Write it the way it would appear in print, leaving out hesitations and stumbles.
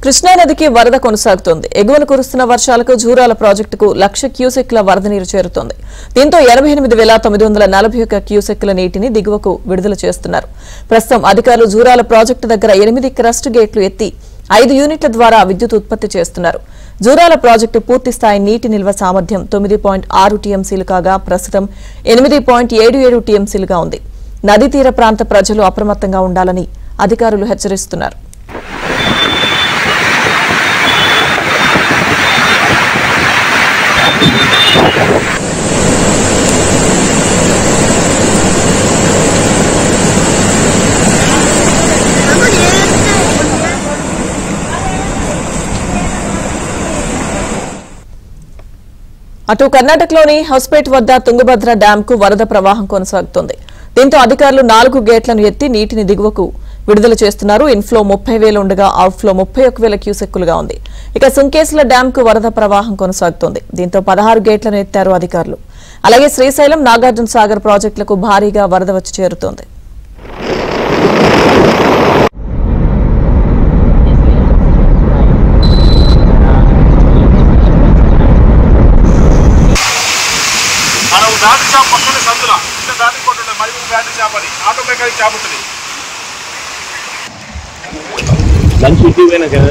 కృష్ణా నదికి వరద కొనసాగుతోంది. ఎగువన కురుస్తున్న వర్షాలకు జూరాల ప్రాజెక్టుకు 1,00,000 క్యూసెక్ల వరద నీరు చేరుతోంది. దీంతో 88,941 క్యూసెక్ల నీటిని దిగువకు విడుదల చేస్తున్నారు. ప్రస్తుతం అధికారులు జూరాల ప్రాజెక్టు దగ్గర 8 క్రస్ట్ గేట్లు ఎత్తి 5 యూనిట్ల ద్వారా విద్యుత్ ఉత్పత్తి చేస్తున్నారు. జూరాల ప్రాజెక్టు పూర్తి స్థాయి నీటి నిల్వ సామర్థ్యం 9.6 టీఎంసీలు కాగా ప్రస్తుతం 8.77 టీఎంసీలుగా ఉంది. నదీ తీర ప్రాంత ప్రజలు అప్రమత్తంగా ఉండాలని అధికారులు హెచ్చరిస్తున్నారు. అటు కర్ణాటకలోని హౌస్పేట్ వద్ద తుంగభద్ర డ్యాంకు వరద ప్రవాహం కొనసాగుతోంది. దీంతో అధికారులు 4 గేట్లను ఎత్తి నీటిని దిగువకు విడుదల చేస్తున్నారు. ఇన్ఫ్లో 30,000 ఉండగా అవుట్ఫ్లో 31,000 క్యూసెక్కులుగా ఉంది. ఇక సుంకేసుల డ్యాంకు వరద ప్రవాహం కొనసాగుతోంది. దీంతో 16 గేట్లను ఎత్తారు అధికారులు. అలాగే శ్రీశైలం, నాగార్జున సాగర్ ప్రాజెక్టులకు భారీగా వరద వచ్చి చేరుతోంది. పక్కనే సందుల ఇంత బ్యాటరీ కొట్టుండే మరి బ్యాటరీ చేపని ఆటోమేటిక్ చేప ఉంటుంది. లంచ్ ఇంటికి పోయినా కదా